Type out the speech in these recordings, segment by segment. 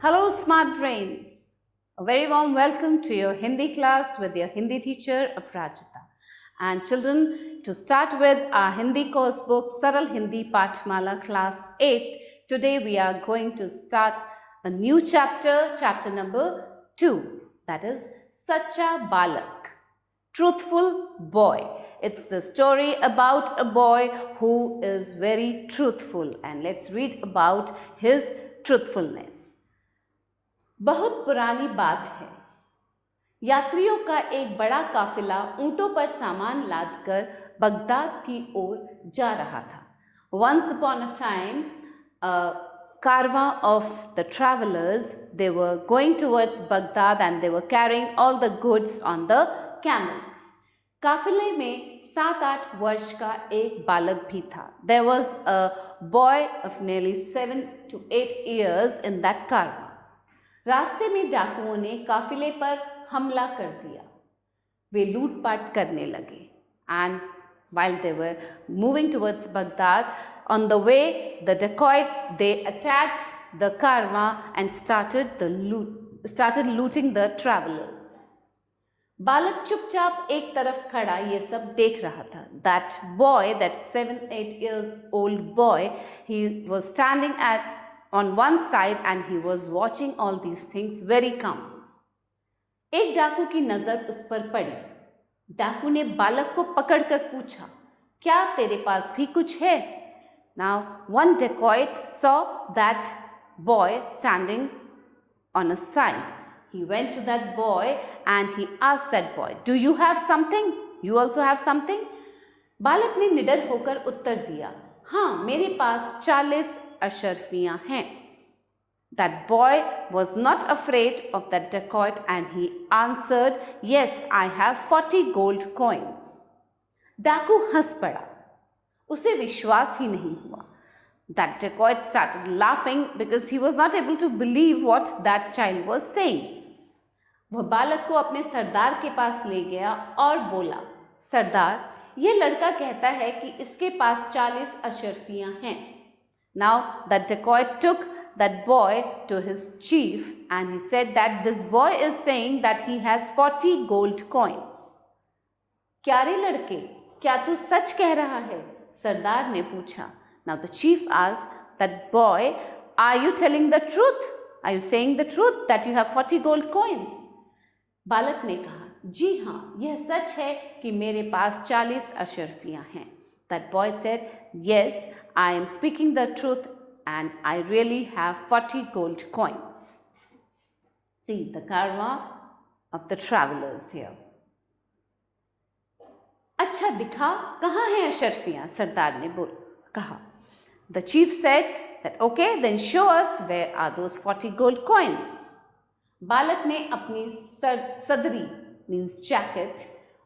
Hello, smart brains. A very warm welcome to your Hindi class with your Hindi teacher, Aprajita. And children, to start with our Hindi course book, Saral Hindi Pachmala Class 8, today we are going to start a new chapter, chapter number 2, that is Sacha Balak, Truthful Boy. It's the story about a boy who is very truthful, and let's read about his truthfulness. बहुत पुरानी बात है। यात्रियों का एक बड़ा काफिला ऊंटों पर सामान लादकर बगदाद की ओर जा रहा था। Once upon a time, a caravan of the travelers, they were going towards Baghdad and they were carrying all the goods on the camels. काफिले में 7-8 वर्ष का एक बालक भी था. There was a boy of nearly 7 to 8 years in that caravan. रास्ते में डाकुओं ने काफिले पर हमला कर दिया. वे लूटपाट करने लगे. And while they were moving towards Baghdad, on the way, the dacoits, they attacked the caravan and started looting the travelers. बालक चुपचाप एक तरफ खड़ा ये सब देख रहा था. That boy, that 7-8-year-old boy, he was standing on one side and he was watching all these things very calmly. एक डाकू की नजर उस पर पड़ी. डाकू ने बालक को पकड़कर पूछा, क्या तेरे पास भी कुछ है? Now one dacoit saw that boy standing on a side. He went to that boy and he asked that boy, do you have something? You also have something? बालक ने निडर होकर उत्तर दिया, हाँ, मेरे पास 40 अशरफियां हैं. That boy was not afraid of that dacoit and he answered, yes, I have 40 gold coins. डाकू हंस पड़ा. उसे विश्वास ही नहीं हुआ. That dacoit started laughing because he was not able to believe what that child was saying. वह बालक को अपने सरदार के पास ले गया और बोला, सरदार, ये लड़का कहता है कि इसके पास 40 अशरफियां हैं. Now that dacoit took that boy to his chief and he said that this boy is saying that he has 40 gold coins. क्या रे लड़के, क्या तू सच कह रहा है? सरदार ने पूछा. Now the chief asked that boy, are you telling the truth? Are you saying the truth that you have 40 gold coins? बालक ने कहा, जी हाँ, यह सच है कि मेरे पास 40 अशरफियां हैं. That boy said, yes, I am speaking the truth and I really have 40 gold coins. See the caravan of the travelers here. अच्छा दिखा, कहाँ हैं अशरफियां? सरदार ने कहा. The chief said that okay, then show us where are those 40 gold coins. बालक ने अपनी सदरी मीन्स जैकेट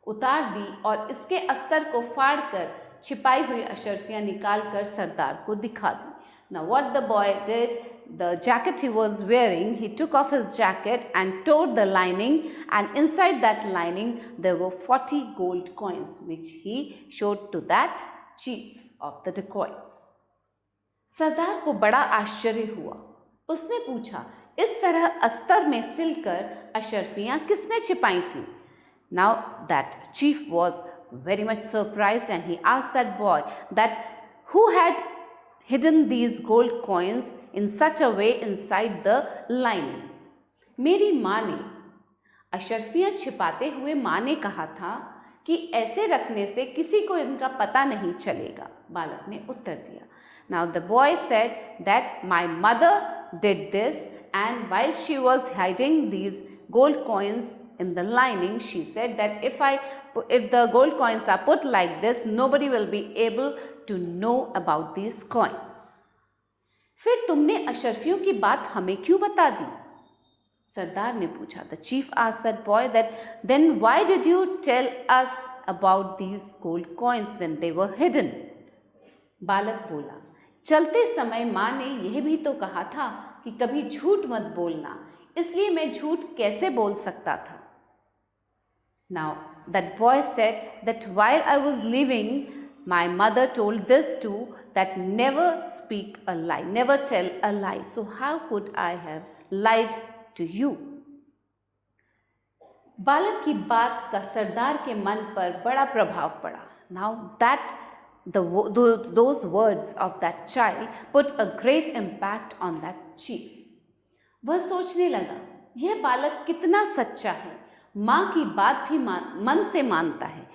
उतार दी और इसके अस्तर को फाड़कर छिपाई हुई अशरफियां निकालकर सरदार को दिखा दी. Now what the boy did, the jacket he was wearing, he took off his jacket and tore the lining, and inside that lining there were 40 gold coins which he showed to that chief of the dacoits. सरदार को बड़ा आश्चर्य हुआ. उसने पूछा, इस तरह अस्तर में सिलकर अशरफियां किसने छिपाई थी? Now that chief was very much surprised and he asked that boy that who had hidden these gold coins in such a way inside the lining. मेरी माँ ने, अशरफियां छिपाते हुए माँ ने कहा था कि ऐसे रखने से किसी को इनका पता नहीं चलेगा. बालक ने उत्तर दिया. Now the boy said that my mother did this, and while she was hiding these gold coins in the lining, she said that if the gold coins are put like this, nobody will be able to know about these coins. फिर तुमने अशरफियों की बात हमें क्यों बता दी? सरदार ने पूछा. The chief asked that boy that then why did you tell us about these gold coins when they were hidden? बालक बोला, चलते समय माँ ने यह भी तो कहा था कि कभी झूठ मत बोलना, इसलिए मैं झूठ कैसे बोल सकता था. Now that boy said that while I was leaving, my mother told this too, that never speak a lie, never tell a lie. So how could I have lied to you. बालक की बात का सरदार के मन पर बड़ा प्रभाव पड़ा. Now that those words of that child put a great impact on that chief. वह सोचने लगा, यह बालक कितना सच्चा है, माँ की बात भी मन से मानता है.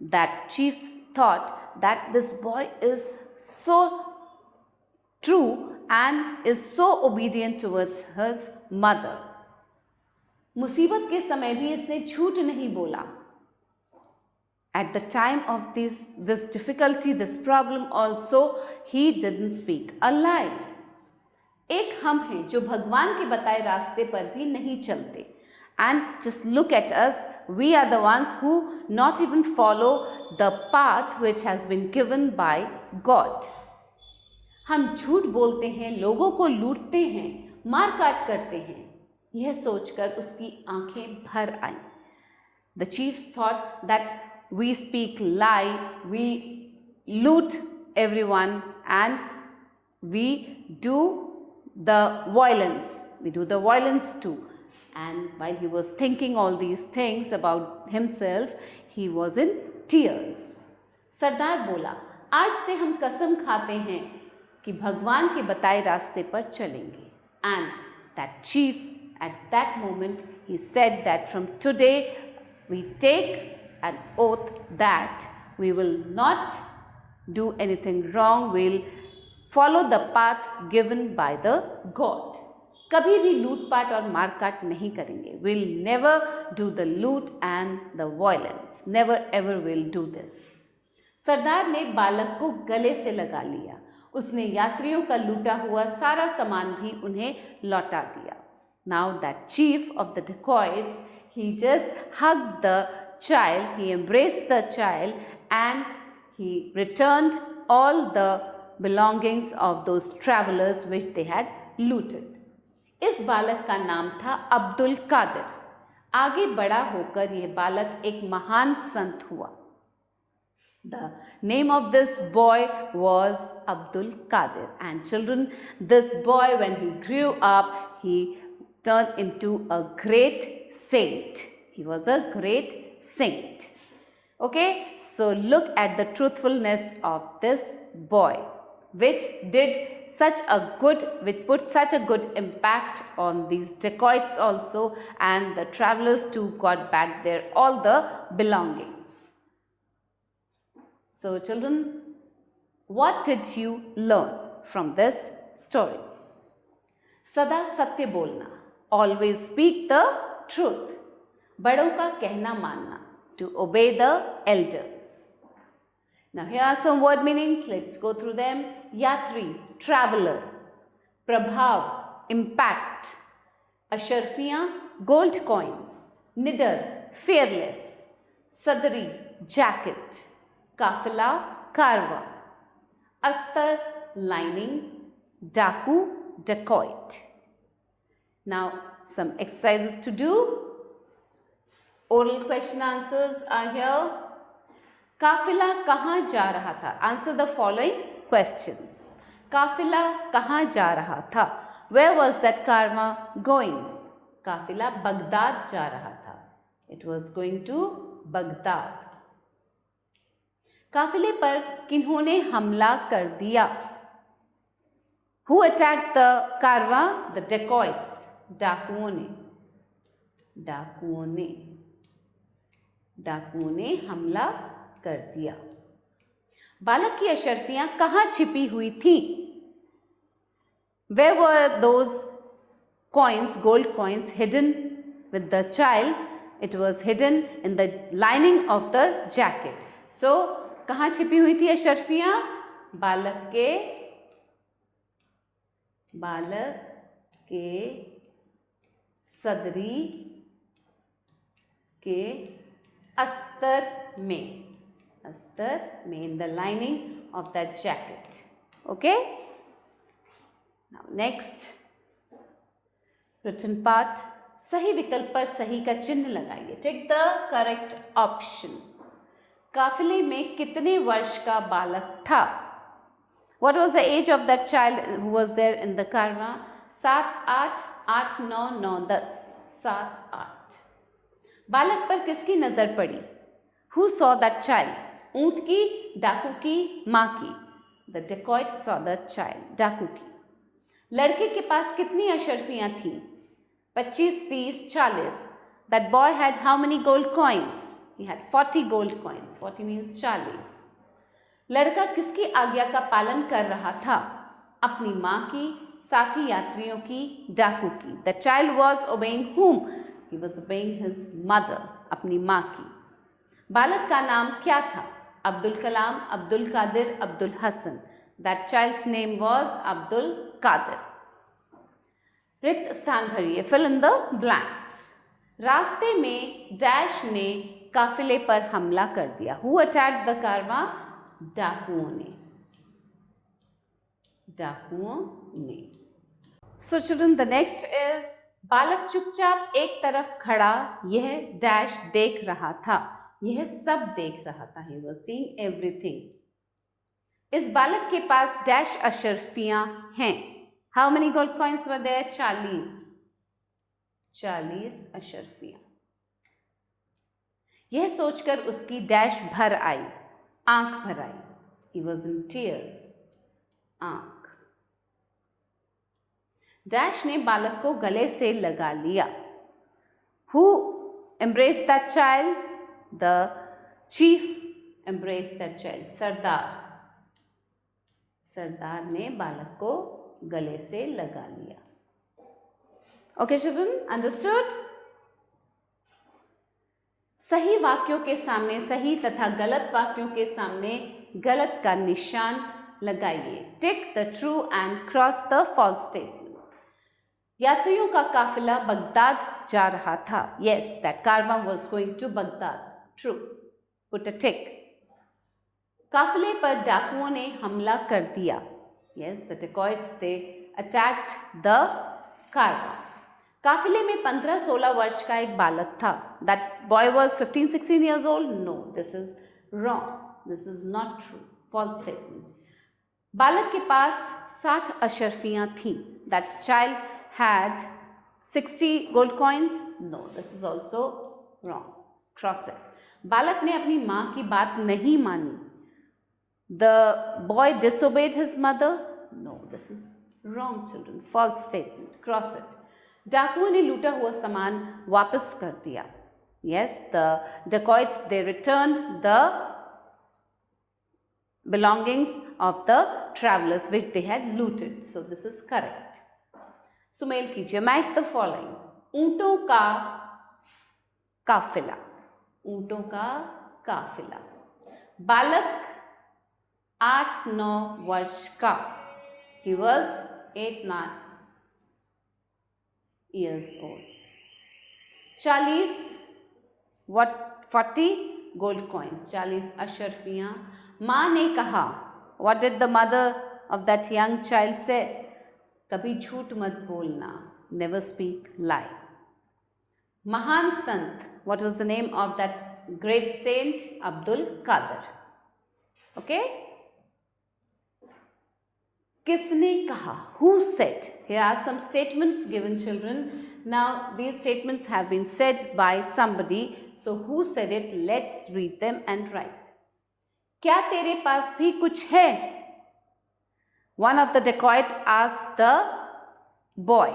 That chief thought that this boy is so true and is so obedient towards his mother. मुसीबत के समय भी इसने झूठ नहीं बोला. At the time of this difficulty, this problem also, he didn't speak a lie. एक हम हैं जो भगवान के बताए रास्ते पर भी नहीं चलते. And just look at us, we are the ones who not even follow the path which has been given by God. हम झूठ बोलते हैं, लोगों को लूटते हैं, मार काट करते हैं. यह सोचकर उसकी आंखें भर आईं. The chief thought that we speak lie, we loot everyone and we do the violence. We do the violence too. And while he was thinking all these things about himself, he was in tears. सरदार बोला, आज से हम कसम खाते हैं कि भगवान के बताए रास्ते पर चलेंगे. And that chief, at that moment, he said that from today we take an oath that we will not do anything wrong. We'll follow the path given by the God. कभी भी लूटपाट और मारकाट नहीं करेंगे. We'll never do the loot and the violence. Never ever will do this. सरदार ने बालक को गले से लगा लिया. उसने यात्रियों का लूटा हुआ सारा सामान भी उन्हें लौटा दिया. Now that chief of the dacoits, he just hugged the child, he embraced the child and he returned all the belongings of those travelers which they had looted. इस बालक का नाम था अब्दुल कादिर. आगे बड़ा होकर यह बालक एक महान संत हुआ. The name of this boy was Abdul Qadir. And children, this boy, when he grew up, he turned into a great saint. He was a great saint. Okay, so look at the truthfulness of this boy, which put such a good impact on these dacoits also, and the travelers too got back their all the belongings. So children, what did you learn from this story? सदा सत्य बोलना, always speak the truth, बड़ों का कहना मानना, to obey the elders. Now here are some word meanings, let's go through them. यात्री, traveler. प्रभाव, impact. अशर्फियाँ, gold coins. निडर, fearless. सदरी, jacket. काफिला, कारवा. अस्तर, lining. डाकू, dacoit. Now some exercises to do. Oral question answers are here. काफिला कहाँ जा रहा था? Answer the following questions. काफिला कहाँ जा रहा था? Where was that कारवा going? काफिला बगदाद जा रहा था. It was going to Baghdad. काफिले पर किन्होंने हमला कर दिया? Who attacked the कारवा? The dacoits. डाकुओं ने हमला कर दिया. बालक की अशर्फियां कहाँ छिपी हुई थी? Where were those coins, gold coins, hidden with the child? It was hidden in the lining of the jacket. So कहाँ छिपी हुई थी अशर्फियां? बालक के सदरी के अस्तर में, in the lining of that jacket. Okay? Now next written part. सही विकल्प पर सही का चिन्ह लगाइए. Take the correct option. काफिले में कितने वर्ष का बालक था? What was the age of that child who was there in the कारवां? 7, 8, 8, 9, 9, 10, 7, 8। बालक पर किसकी नजर पड़ी? Who saw that child? ऊंट की, डाकू की, माँ की? The dacoit saw the child, डाकू की। लड़के के पास कितनी अशर्फियां थीं? 25, 30, 40। That boy had how many gold coins? He had 40 gold coins. 40 means 40। लड़का किसकी आज्ञा का पालन कर रहा था? अपनी माँ की, साथी यात्रियों की, डाकू की? The child was obeying whom? He was obeying his mother, अपनी माँ की। बालक का नाम क्या था? Abdul Kalam, Abdul Qadir, Abdul Hasan? That child's name was Abdul Qadir. रिक्त स्थान भरिए, fill in the blanks. रास्ते में डैश ने काफिले पर हमला कर दिया. Who attacked the कारवां? डाकुओं ने. डाकुओं ने. So children, the next is बालक चुपचाप एक तरफ खड़ा यह डैश देख रहा था. यह सब देख रहा था. He was seeing everything. इस बालक के पास डैश अशर्फियां हैं. How many gold coins were there? 40. 40 अशर्फियां. यह सोचकर उसकी डैश भर आई, आंख भर आई. He was in tears. आंख. डैश ने बालक को गले से लगा लिया. Who embraced that child? The chief embraced that child. सरदार. सरदार ने बालक को गले से लगा लिया. Okay children, understood? सही वाक्यों के सामने सही तथा गलत वाक्यों के सामने गलत का निशान लगाइए. Tick the true and cross the false statements. यात्रियों का काफिला बगदाद जा रहा था. Yes, that caravan was going to Baghdad. True. Put a tick. काफिले पर डाकुओं ने हमला कर दिया. Yes, the dacoits, they attacked the caravan. काफिले में 15-16 वर्ष का एक बालक था. That boy was 15-16 years old? No, this is wrong. This is not true. False statement. बालक के पास 60 अशर्फियां थीं. That child had 60 gold coins? No, this is also wrong. Cross it. बालक ने अपनी माँ की बात नहीं मानी. The boy disobeyed his mother? No, this is wrong children. False statement. Cross it. डाकुओं ने लूटा हुआ सामान वापस कर दिया. Yes, the dacoits, they returned the belongings of the travelers which they had looted. So this is correct. Sumel कीजिए. Match the following. ऊंटों का काफिला. ऊंटों का काफिला. बालक 8-9 वर्ष का. He was 8-9 years old. 40 what? 40 gold coins. 40 अशर्फियां. माँ ने कहा. What did the mother of that young child say? कभी झूठ मत बोलना. Never speak lie. महान संत. What was the name of that great saint? Abdul Qadir. Okay? किसने कहा? Who said? Here are some statements given children. Now these statements have been said by somebody. So who said it? Let's read them and write. क्या तेरे पास भी कुछ है? One of the dacoit asked the boy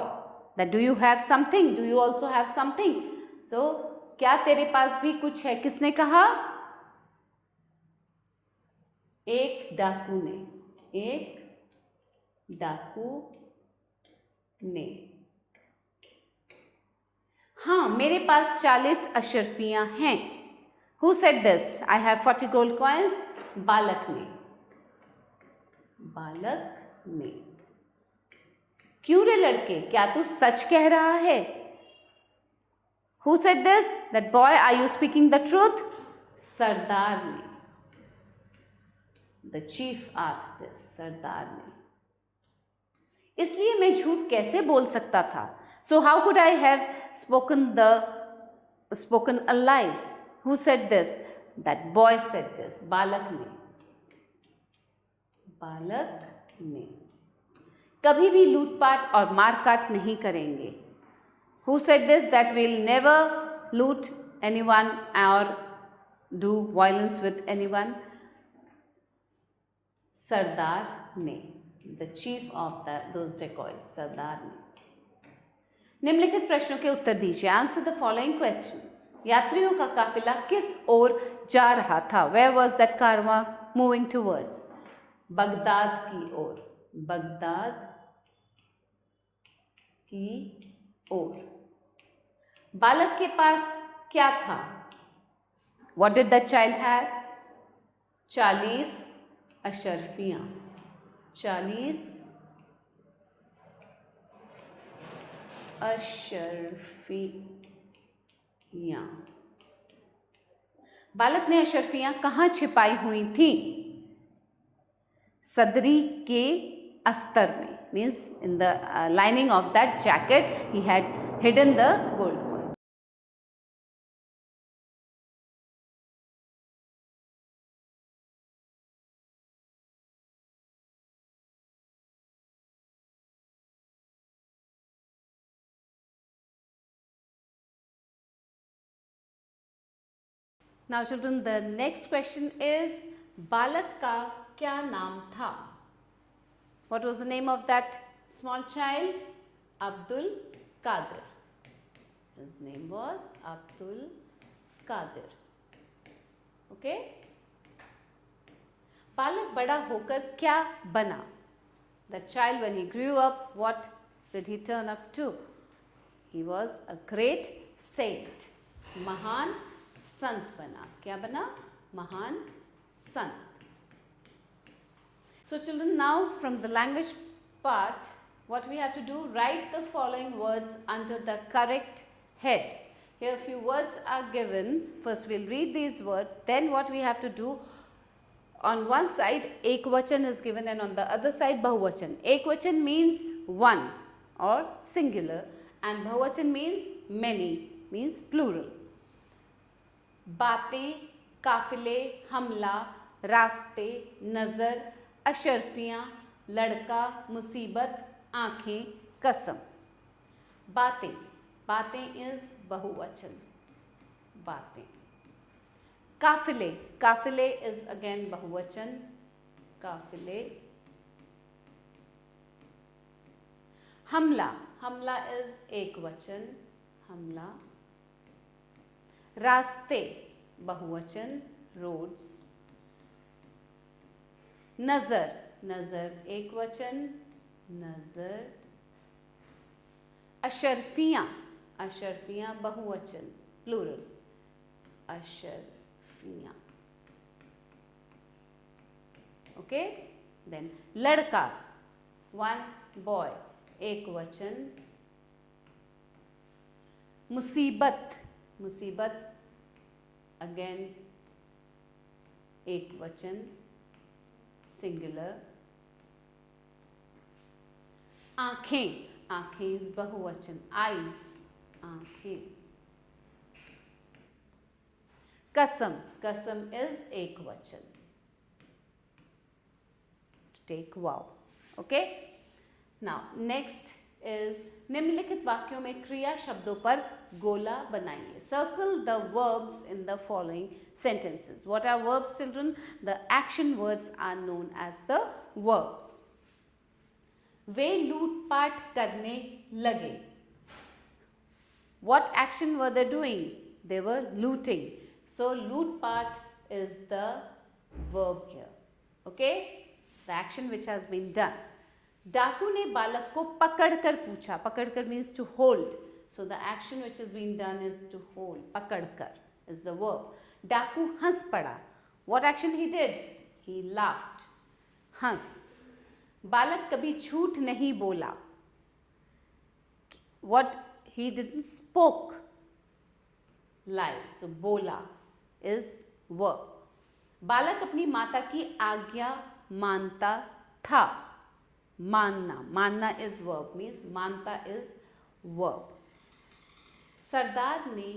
that do you have something? Do you also have something? So क्या तेरे पास भी कुछ है? किसने कहा? एक डाकू ने. एक डाकू ने. हाँ, मेरे पास 40 अशर्फियां हैं. Who said this? I have 40 gold coins. बालक ने. बालक ने. क्यों रे लड़के, क्या तू सच कह रहा है? Who said this? That boy, are you speaking the truth? सरदार ने. The chief asked this. सरदार ने. इसलिए मैं झूठ कैसे बोल सकता था? So how could I have spoken a lie? Who said this? That boy said this. बालक ने. बालक ने. कभी भी लूटपाट और मारकाट नहीं करेंगे. Who said this, that we'll never loot anyone or do violence with anyone? Sardar ne, the chief of those dacoits, Sardar ne. निम्नलिखित प्रश्नों के उत्तर दीजिए. Answer the following questions. यात्रियों का काफिला किस ओर जा रहा था? Where was that Karwaan moving towards? Baghdad की ओर. बगदाद की ओर. बालक के पास क्या था? What did the child have? 40 अशर्फियाँ. 40 अशर्फियाँ. बालक ने अशर्फियाँ कहाँ छिपाई हुई थी? सदरी के अस्तर में. Means in the lining of that jacket he had hidden the gold coin. Now children, the next question is, बालक का क्या नाम था? What was the name of that small child? Abdul Qadir. His name was Abdul Qadir. Okay? बालक बड़ा होकर क्या बना? The child, when he grew up, what did he turn up to? He was a great saint. महान संत बना. क्या बना? महान संत. So children, now from the language part, what we have to do, write the following words under the correct head. Here a few words are given. First we'll read these words. Then what we have to do, on one side ekvachan is given and on the other side bahuvachan. Ekvachan means one or singular and bahuvachan means many, means plural. बातें, काफिले, हमला, रास्ते, नज़र, अशर्फियाँ, लड़का, मुसीबत, आँखें, कसम. बातें. बातें इज बहुवचन. बातें. काफिले. काफिले इज अगेन बहुवचन. काफिले. हमला. हमला इज एकवचन. हमला. रास्ते बहुवचन. रोड्स. नजर. नजर एकवचन. नजर. अशर्फियाँ. अशर्फियाँ बहुवचन, प्लूरल. अशर्फियाँ. ओके. देन लड़का, वन बॉय, एकवचन. मुसीबत. मुसीबत अगेन एकवचन, सिंगुलर. आंखें. आंखें इज बहुवचन, आईज. आंखें. कसम. कसम इज एकवचन. Take vow. Okay. Now next is, निम्नलिखित वाक्यों में क्रिया शब्दों पर गोला बनाइए. Circle the verbs in the following sentences. What are verbs, children? The action words are known as the verbs. वे लूटपाट करने लगे. What action were they doing? They were looting. So लूटपाट is the verb here. Okay? The action which has been done. डाकू ने बालक को पकड़कर पूछा. पकड़कर means to hold. So the action which has been done is to hold. पकड़कर is the verb. डाकू हंस पड़ा. What action he did? He laughed. हंस. बालक कभी झूठ नहीं बोला. What he didn't spoke. Lie. So बोला is verb. बालक अपनी माता की आज्ञा मानता था. मानना. मानना is verb, means मानता is verb. सरदार ने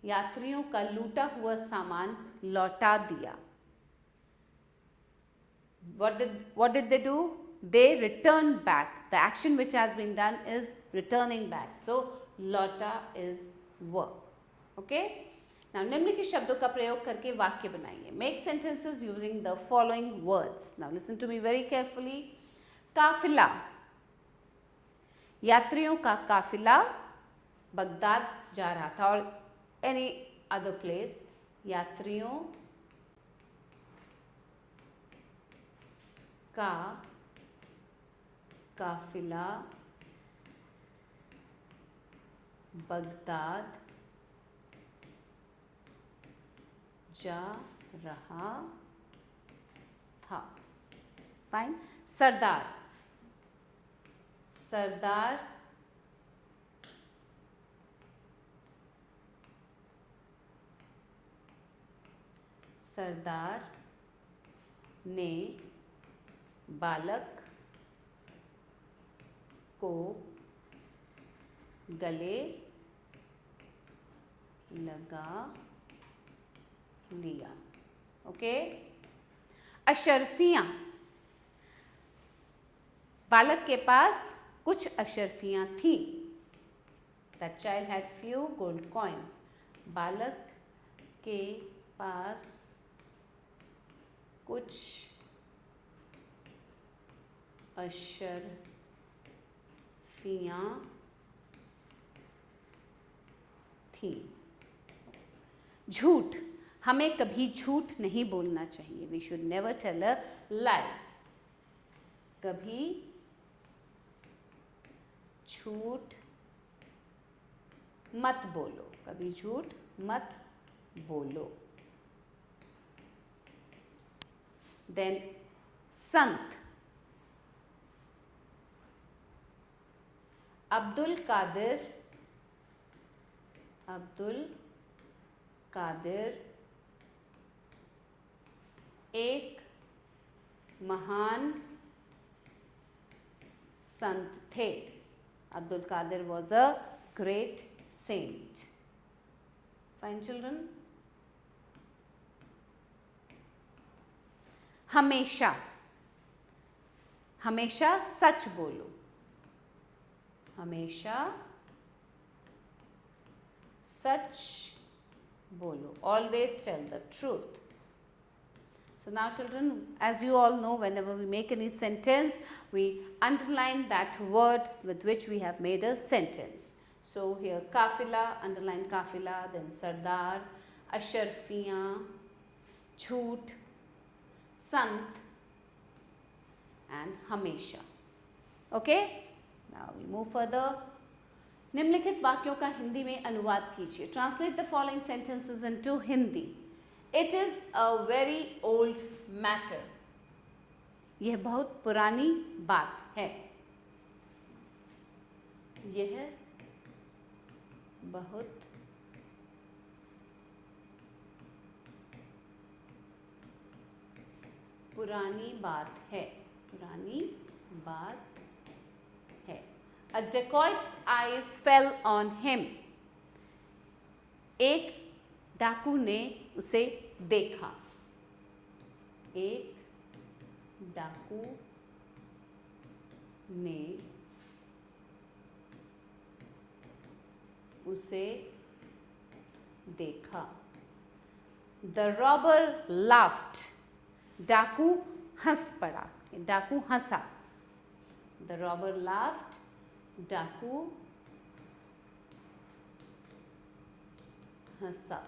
यात्रियों का लूटा हुआ सामान लौटा दिया. What did they do? They returned back. The action which has been done is returning back. So लौटा इज वर्ब. ओके, नाउ निम्नलिखित शब्दों का प्रयोग करके वाक्य बनाइए. Make sentences using the following words. Now listen to me very carefully. काफिला, यात्रियों का काफिला बगदाद जा रहा था, और एनी अदर प्लेस. यात्रियों का काफिला बगदाद जा रहा था. फाइन. सरदार, सरदार सरदार ने बालक को गले लगा लिया. ओके. अशर्फियाँ, बालक के पास कुछ अशर्फियाँ थी. That child had few gold coins. बालक के पास कुछ अशर्फियाँ थी. झूठ, हमें कभी झूठ नहीं बोलना चाहिए. We should never tell a lie. कभी झूठ मत बोलो. कभी झूठ मत बोलो. देन संत, अब्दुल कादिर एक महान संत थे. Abdul Qadir was a great saint. Fine children. हमेशा, हमेशा सच बोलो. हमेशा सच बोलो. Always tell the truth. So now children, as you all know, whenever we make any sentence, we underline that word with which we have made a sentence. So here kafila, underline kafila, then sardar, asharfiyan, jhoot, sant and hamesha. Okay? Now we move further. निम्नलिखित वाक्यों का हिंदी में अनुवाद कीजिए. Translate the following sentences into Hindi. It is a very old matter. यह बहुत पुरानी बात है. यह बहुत पुरानी बात है. पुरानी बात है. A dacoit's eyes fell on him. एक डाकू ने उसे देखा. एक डाकू ने उसे देखा. The robber laughed. डाकू हंस पड़ा. डाकू हंसा. The robber laughed. डाकू हंसा.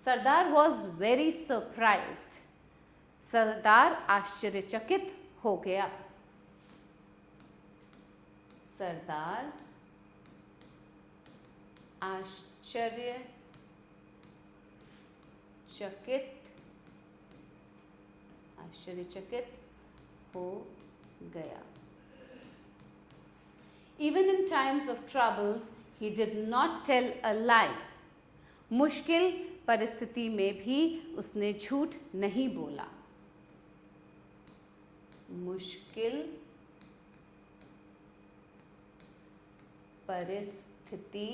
सरदार वॉज वेरी सरप्राइज्ड. सरदार आश्चर्यचकित हो गया. सरदार आश्चर्यचकित हो गया. Even in times of troubles, he did not tell a lie. मुश्किल परिस्थिति में भी उसने झूठ नहीं बोला. मुश्किल परिस्थिति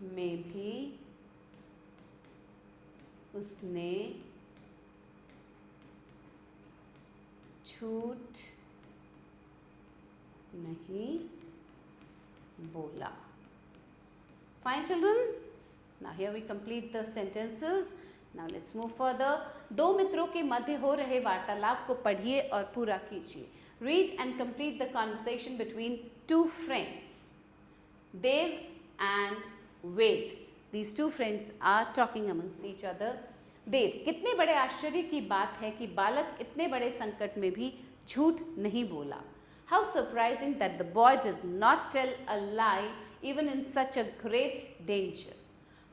में भी उसने झूठ नहीं बोला. Fine children. Now here we complete the sentences. Now let's move further. दो मित्रों के मध्य हो रहे वार्तालाप को पढ़िए और पूरा कीजिए. Read and complete the conversation between two friends, Dev and Ved. These two friends are talking amongst each other. देव, कितने बड़े आश्चर्य की बात है कि बालक इतने बड़े संकट में भी झूठ नहीं बोला. How surprising that the boy did not tell a lie even in such a great danger.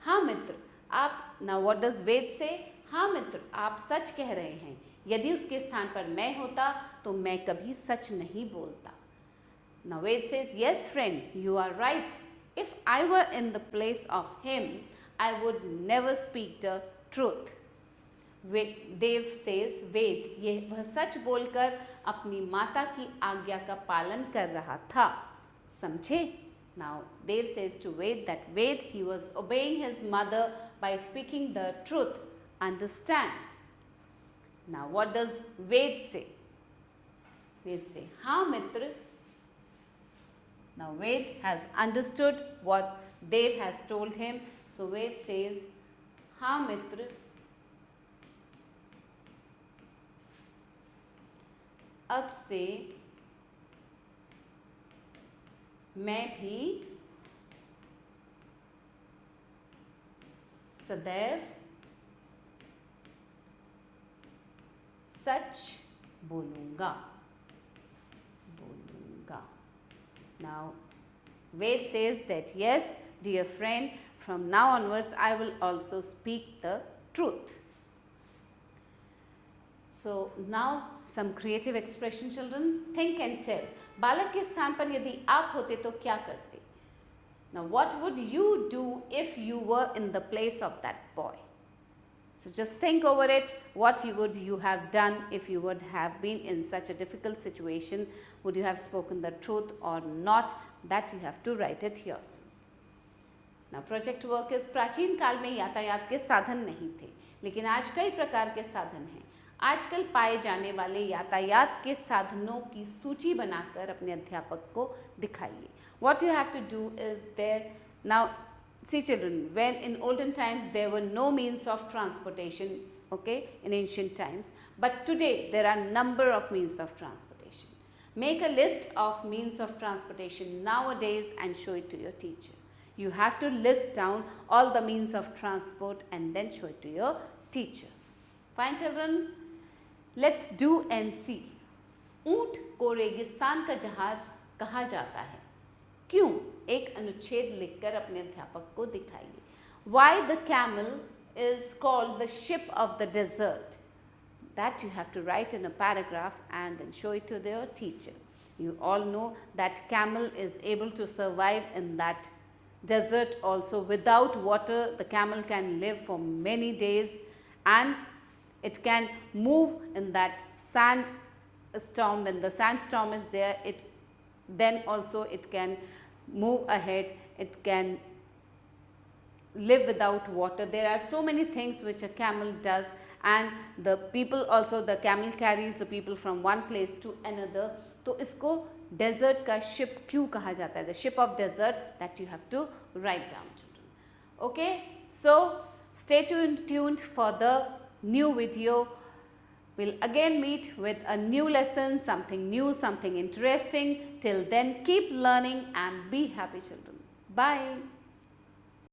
हाँ मित्र, आप, now what does Ved say? हाँ मित्र, आप सच कह रहे हैं. यदि उसके स्थान पर मैं होता तो मैं कभी सच नहीं बोलता. Now Ved says, yes friend, you are right. If I were in the place of him, I would never speak the truth. Dev says, Ved, ये वह सच बोलकर अपनी माता की आज्ञा का पालन कर रहा था. समझे? Now Dev says to Ved that Ved, he was obeying his mother by speaking the truth. Understand? Now what does Ved say? Ved say, हाँ मित्र. Now Ved has understood what Dev has told him. So Ved says, हाँ मित्र, अब से मैं भी सदैव सच बोलूँगा. Now Ved says that yes, dear friend, from now onwards I will also speak the truth. So now some creative expression children. Think and tell. बालक के स्थान पर यदि आप होते तो क्या करते? Now what would you do if you were in the place of that boy? So just think over it. What would you have done if you would have been in such a difficult situation? Would you have spoken the truth or not? That you have to write it yourself. Now project work is प्राचीन काल में यातायात के साधन नहीं थे, लेकिन आज कई प्रकार के साधन हैं. आजकल पाए जाने वाले यातायात के साधनों की सूची बनाकर अपने अध्यापक को दिखाइए. What you have to do is there. Now see children, when in olden times there were no means of transportation, okay, in ancient times, but today there are number of means of transportation. Make a list of means of transportation nowadays and show it to your teacher. You have to list down all the means of transport and then show it to your teacher. Fine children, let's do and see. ऊंट को रेगिस्तान का जहाज कहा जाता है. क्यों? एक अनुच्छेद लिखकर अपने अध्यापक को दिखाइए. Why the camel is called the ship of the desert? That you have to write in a paragraph and then show it to your teacher. You all know that camel is able to survive in that desert also. Without water, the camel can live for many days and it can move in that sandstorm. When the sandstorm is there, then also it can move ahead. It can live without water. There are so many things which a camel does, and the people also, the camel carries the people from one place to another. तो इसको desert का ship क्यों कहा जाता है? The ship of desert, that you have to write down children. Okay, so stay tuned for the new video. We'll again meet with a new lesson, something new, something interesting. Till then, keep learning and be happy children. Bye.